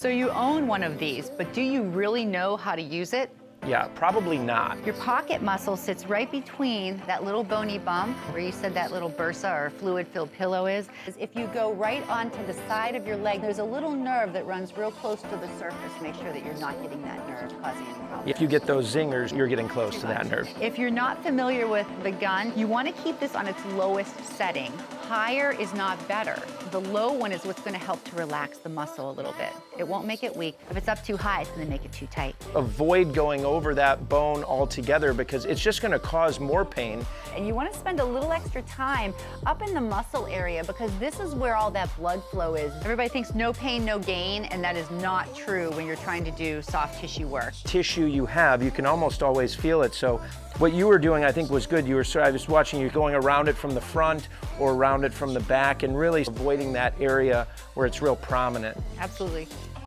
So you own one of these, but do you really know how to use it? Yeah, probably not. Your pocket muscle sits right between that little bony bump where you said that little bursa or fluid-filled pillow is. If you go right onto the side of your leg, there's a little nerve that runs real close to the surface. Make sure that you're not hitting that nerve, causing any problems. If you get those zingers, you're getting close to that nerve. If you're not familiar with the gun, you want to keep this on its lowest setting. Higher is not better. The low one is what's going to help to relax the muscle a little bit. It won't make it weak. If it's up too high, it's going to make it too tight. Avoid going over that bone altogether because it's just going to cause more pain. And you want to spend a little extra time up in the muscle area because this is where all that blood flow is. Everybody thinks no pain, no gain, and that is not true when you're trying to do soft tissue work. Tissue you have, you can almost always feel it. So what you were doing, I think, was good. I was watching you going around it from the front or around it from the back and really avoiding that area where it's real prominent. Absolutely.